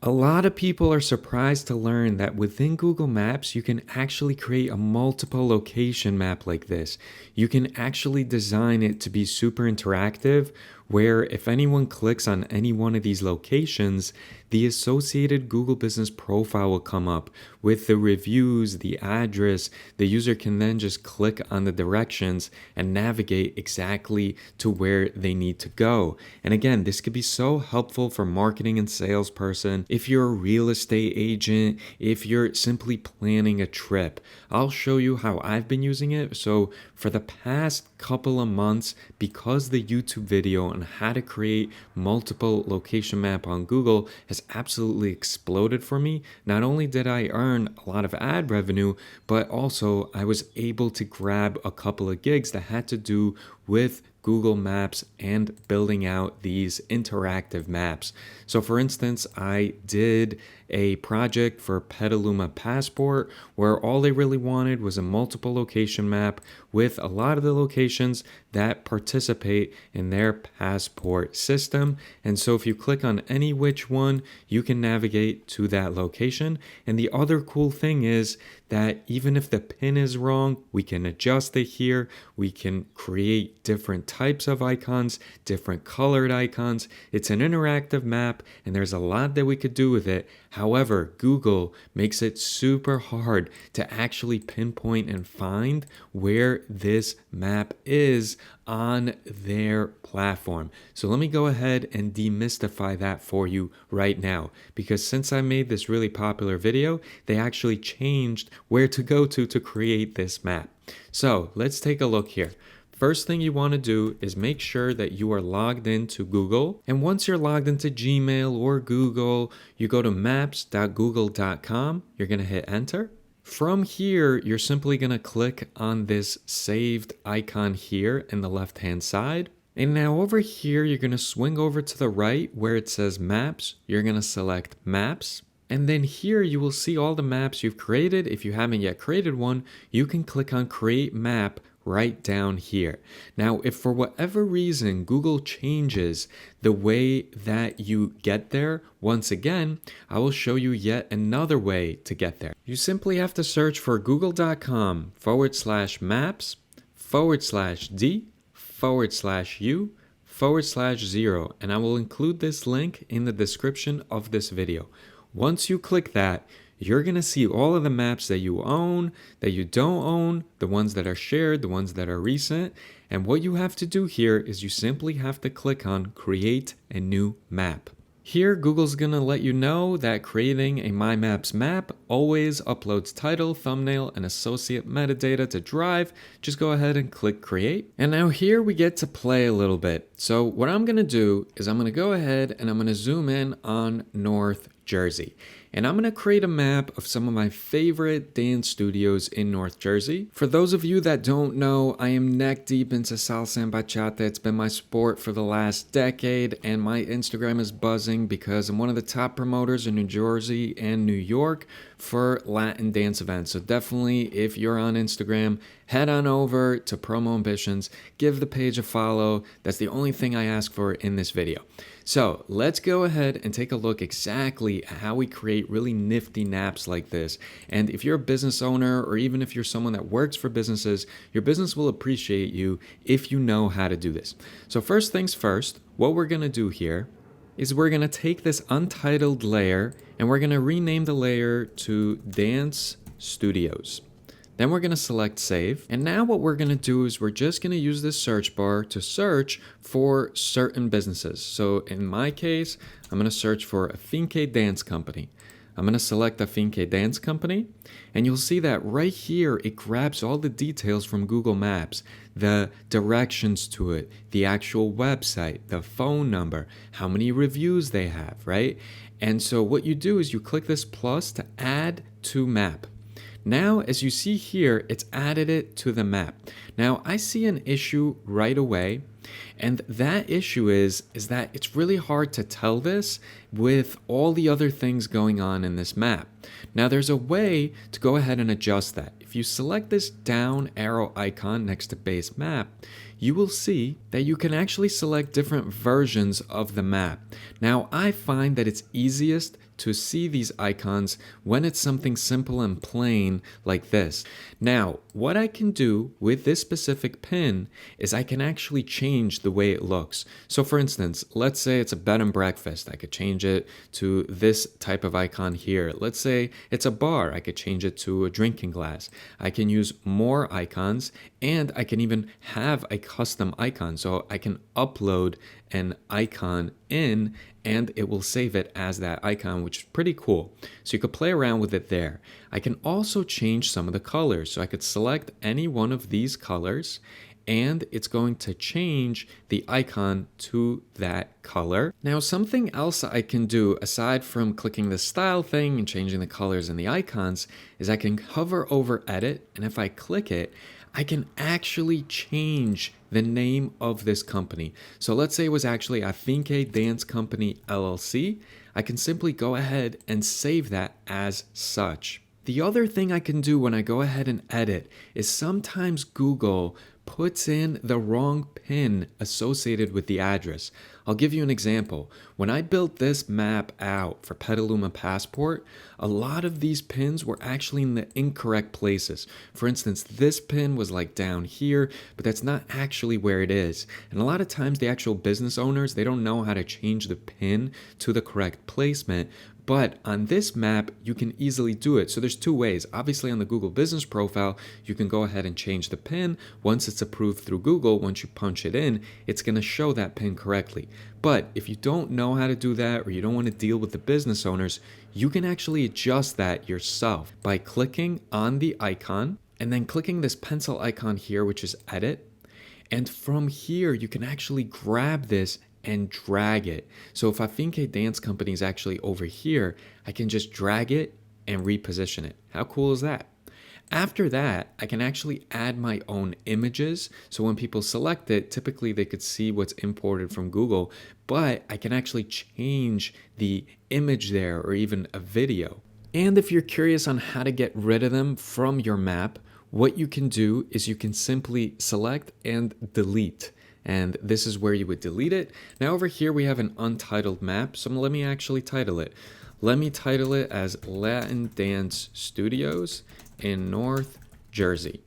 A lot of people are surprised to learn that within Google Maps, you can actually create a multiple location map like this. You can actually design it to be super interactive, where if anyone clicks on any one of these locations, the associated Google Business profile will come up with the reviews, the address. The user can then just click on the directions and navigate exactly to where they need to go. And again, this could be so helpful for marketing and salesperson. If you're a real estate agent, if you're simply planning a trip, I'll show you how I've been using it. So for the past couple of months, because the YouTube video on how to create multiple location map on Google has absolutely exploded for me, not only did I earn a lot of ad revenue, but also I was able to grab a couple of gigs that had to do with Google Maps and building out these interactive maps. So for instance, I did a project for Petaluma Passport where all they really wanted was a multiple location map with a lot of the locations that participate in their passport system. And so if you click on any which one, you can navigate to that location. And the other cool thing is that even if the pin is wrong, we can adjust it here. We can create different types of icons, different colored icons. It's an interactive map and there's a lot that we could do with it. However, Google makes it super hard to actually pinpoint and find where this map is on their platform. So let me go ahead and demystify that for you right now, because since I made this really popular video, they actually changed where to go to create this map. So let's take a look here. First thing you want to do is make sure that you are logged into Google. And once you're logged into Gmail or Google, you go to maps.google.com. You're going to hit enter. From here, you're simply going to click on this saved icon here in the left-hand side. And now over here, you're going to swing over to the right where it says maps. You're going to select maps. And then here you will see all the maps you've created. If you haven't yet created one, you can click on create map right down here. Now, if for whatever reason Google changes the way that you get there, once again, I will show you yet another way to get there. You simply have to search for google.com/maps/d/u/0, and I will include this link in the description of this video. Once you click that, you're going to see all of the maps that you own, that you don't own, the ones that are shared, the ones that are recent. And what you have to do here is you simply have to click on create a new map. Here, Google's going to let you know that creating a My Maps map always uploads title, thumbnail, and associate metadata to Drive. Just go ahead and click create. And now here we get to play a little bit. So what I'm going to do is I'm going to go ahead and I'm going to zoom in on North Jersey. And I'm going to create a map of some of my favorite dance studios in North Jersey. For those of you that don't know, I am neck deep into salsa and bachata. It's been my sport for the last decade, and my Instagram is buzzing because I'm one of the top promoters in New Jersey and New York for Latin dance events. So definitely, if you're on Instagram, head on over to Promo Ambitions, give the page a follow. That's the only thing I ask for in this video. So let's go ahead and take a look exactly at how we create really nifty maps like this. And if you're a business owner, or even if you're someone that works for businesses, your business will appreciate you if you know how to do this. So first things first, what we're going to do here is we're going to take this untitled layer and we're going to rename the layer to Dance Studios. Then we're going to select save. And now what we're going to do is we're just going to use this search bar to search for certain businesses. So in my case, I'm going to search for a Finke Dance Company. I'm going to select the Finke Dance Company, and you'll see that right here, it grabs all the details from Google Maps, the directions to it, the actual website, the phone number, how many reviews they have, right? And so what you do is you click this plus to add to map. Now, as you see here, it's added it to the map. Now, I see an issue right away, and that issue is that it's really hard to tell this with all the other things going on in this map. Now, there's a way to go ahead and adjust that. if you select this down arrow icon next to base map, you will see that you can actually select different versions of the map. Now, I find that it's easiest to see these icons when it's something simple and plain like this. Now, what I can do with this specific pin is I can actually change the way it looks. So for instance, let's say it's a bed and breakfast. I could change it to this type of icon here. Let's say it's a bar. I could change it to a drinking glass. I can use more icons, and I can even have a custom icon. So I can upload an icon in and it will save it as that icon, which is pretty cool. So you could play around with it there. I can also change some of the colors. So I could select any one of these colors and it's going to change the icon to that color. Now, something else I can do aside from clicking the style thing and changing the colors and the icons is I can hover over edit, and if I click it, I can actually change the name of this company. So let's say it was actually Afinke Dance Company LLC. I can simply go ahead and save that as such. The other thing I can do when I go ahead and edit is sometimes Google puts in the wrong pin associated with the address. I'll give you an example. When I built this map out for Petaluma Passport, a lot of these pins were actually in the incorrect places. For instance, this pin was like down here, but that's not actually where it is. And a lot of times the actual business owners, they don't know how to change the pin to the correct placement. But on this map, you can easily do it. So there's two ways. Obviously, on the Google Business Profile, you can go ahead and change the pin. Once it's approved through Google, once you punch it in, it's going to show that pin correctly. But if you don't know how to do that, or you don't want to deal with the business owners, you can actually adjust that yourself by clicking on the icon and then clicking this pencil icon here, which is edit. And from here, you can actually grab this and drag it. So if Afinke Dance Company is actually over here, I can just drag it and reposition it. How cool is that? After that, I can actually add my own images. So when people select it, typically they could see what's imported from Google, but I can actually change the image there or even a video. And if you're curious on how to get rid of them from your map, what you can do is you can simply select and delete. And this is where you would delete it. Now over here we have an untitled map, so let me actually title it. Let me title it as Latin Dance Studios in North Jersey.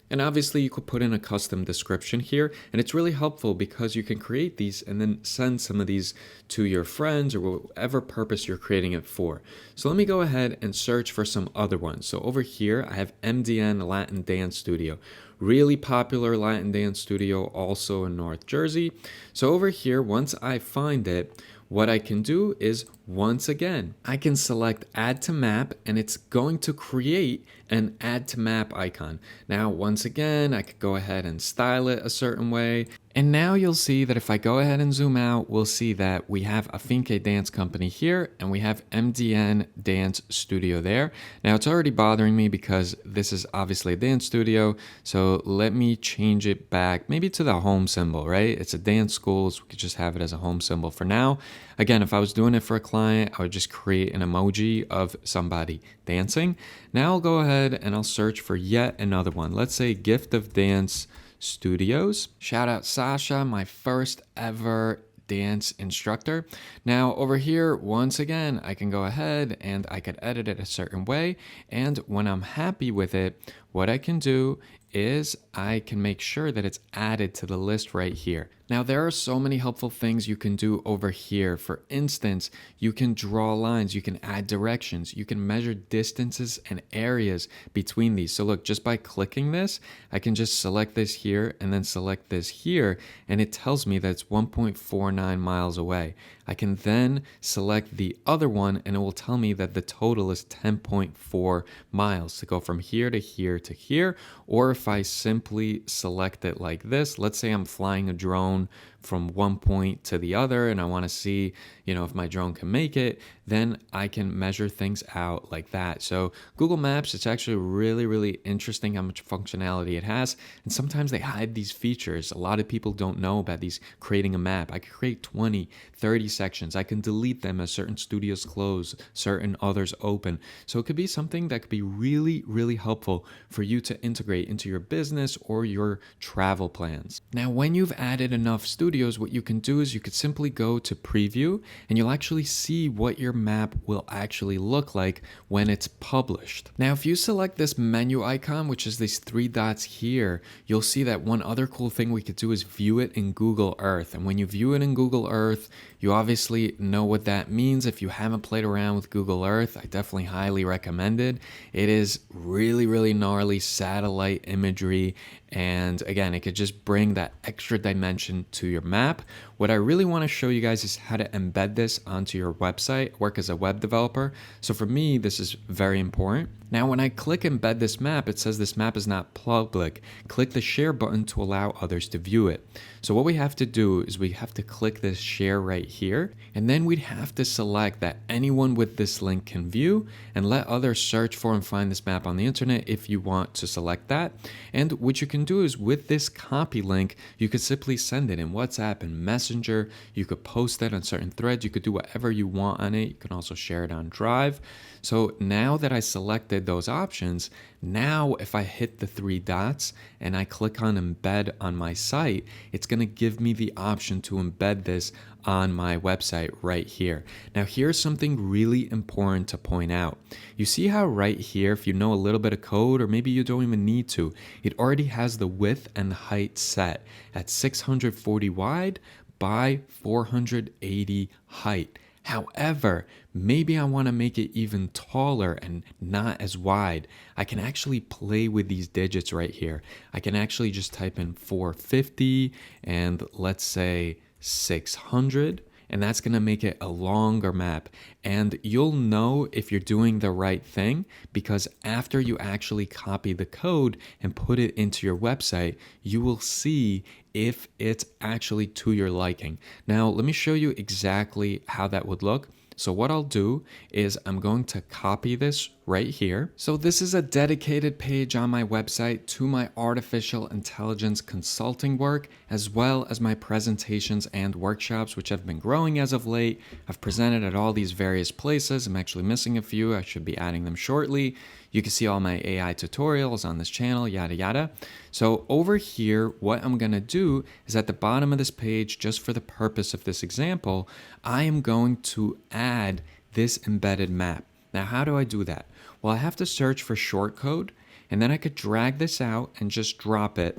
And obviously you could put in a custom description here, and it's really helpful because you can create these and then send some of these to your friends or whatever purpose you're creating it for. So let me go ahead and search for some other ones. So over here I have MDN Latin Dance Studio. Really popular Latin dance studio also in North Jersey. So over here, once I find it, what I can do is, once again, I can select add to map and it's going to create an add to map icon. Now, once again, I could go ahead and style it a certain way. And now you'll see that if I go ahead and zoom out, we'll see that we have Afinke Dance Company here and we have MDN Dance Studio there. Now it's already bothering me because this is obviously a dance studio. So let me change it back maybe to the home symbol, right? It's a dance school, so we could just have it as a home symbol for now. Again, if I was doing it for a client, I would just create an emoji of somebody dancing. Now I'll go ahead and I'll search for yet another one. Let's say Gift of Dance Studios. Shout out Sasha, my first ever dance instructor. Now over here, once again, I can go ahead and I could edit it a certain way. And when I'm happy with it, what I can do is I can make sure that it's added to the list right here. Now, there are so many helpful things you can do over here. For instance, you can draw lines, you can add directions, you can measure distances and areas between these. So look, just by clicking this, I can just select this here and then select this here, and it tells me that it's 1.49 miles away. I can then select the other one and it will tell me that the total is 10.4 miles to go from here to here to here. Or if I simply select it like this, let's say I'm flying a drone from one point to the other and I want to see, if my drone can make it, then I can measure things out like that. So Google Maps, it's actually really, really interesting how much functionality it has. And sometimes they hide these features. A lot of people don't know about these creating a map. I could create 20, 30 sections. I can delete them as certain studios close, certain others open. So it could be something that could be really, really helpful for you to integrate into your business or your travel plans. Now, when you've added enough studios, what you can do is you could simply go to preview and you'll actually see what your map will actually look like when it's published. Now, if you select this menu icon, which is these three dots here, you'll see that one other cool thing we could do is view it in Google Earth. And when you view it in Google Earth, you obviously know what that means. If you haven't played around with Google Earth, I definitely highly recommend it. It is really, really gnarly satellite imagery. And again, it could just bring that extra dimension to your map. What I really want to show you guys is how to embed this onto your website. I work as a web developer. So for me, this is very important. Now, when I click embed this map, it says this map is not public. Click the share button to allow others to view it. So what we have to do is we have to click this share right here, and then we'd have to select that anyone with this link can view and let others search for and find this map on the internet if you want to select that. And what you can do is with this copy link, you could simply send it in WhatsApp and Messenger. You could post that on certain threads. You could do whatever you want on it. You can also share it on Drive. So now that I selected those options, now if I hit the three dots and I click on embed on my site, it's going to give me the option to embed this on my website right here. Now here's something really important to point out. You see how right here, if you know a little bit of code, or maybe you don't even need to, it already has the width and height set at 640 wide by 480 height. However, maybe I want to make it even taller and not as wide. I can actually play with these digits right here. I can actually just type in 450 and let's say 600, and that's going to make it a longer map. And you'll know if you're doing the right thing because after you actually copy the code and put it into your website, you will see if it's actually to your liking. Now, let me show you exactly how that would look. So what I'll do is I'm going to copy this right here. So this is a dedicated page on my website to my artificial intelligence consulting work, as well as my presentations and workshops, which have been growing as of late. I've presented at all these various places. I'm actually missing a few. I should be adding them shortly. You can see all my AI tutorials on this channel, yada, yada. So over here, what I'm going to do is at the bottom of this page, just for the purpose of this example, I am going to add this embedded map. Now, how do I do that? Well, I have to search for shortcode, and then I could drag this out and just drop it.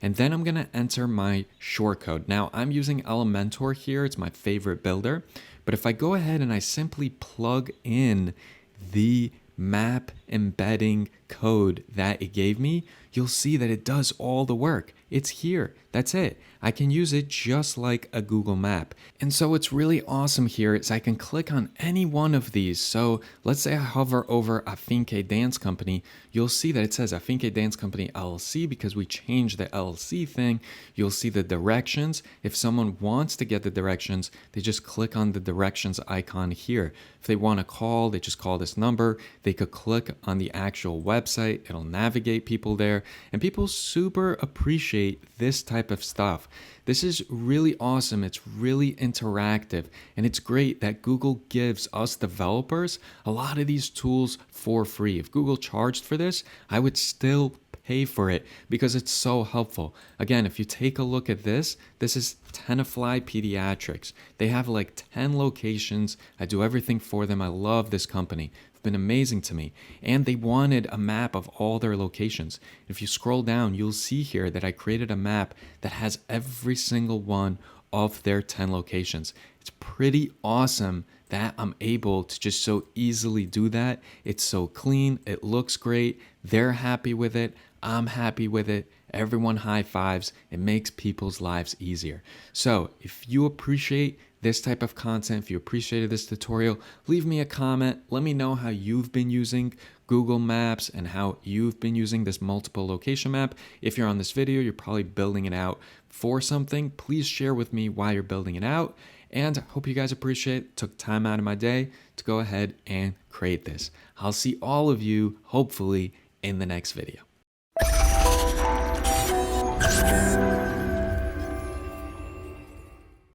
And then I'm going to enter my shortcode. Now, I'm using Elementor here. It's my favorite builder. But if I go ahead and I simply plug in the map embedding code that it gave me, you'll see that it does all the work. It's here. That's it. I can use it just like a Google map. And so what's really awesome here is I can click on any one of these. So let's say I hover over Afinque Dance Company. You'll see that it says Afinque Dance Company LLC because we changed the LLC thing. You'll see the directions. If someone wants to get the directions, they just click on the directions icon here. If they want to call, they just call this number. They could click on the actual website. It'll navigate people there. And people super appreciate this type of stuff. This is really awesome. It's really interactive. And it's great that Google gives us developers a lot of these tools for free. If Google charged for this, I would still pay for it because it's so helpful. Again, if you take a look at this, this is Tenafly Pediatrics. They have like 10 locations. I do everything for them. I love this company. It's been amazing to me. And they wanted a map of all their locations. If you scroll down, you'll see here that I created a map that has every single one of their 10 locations. It's pretty awesome that I'm able to just so easily do that. It's so clean. It looks great. They're happy with it. I'm happy with it. Everyone high fives. It makes people's lives easier. So if you appreciate this type of content, if you appreciated this tutorial, leave me a comment. Let me know how you've been using Google Maps and how you've been using this multiple location map. If you're on this video, you're probably building it out for something. Please share with me why you're building it out. And I hope you guys appreciate, took time out of my day to go ahead and create this. I'll see all of you, hopefully, in the next video.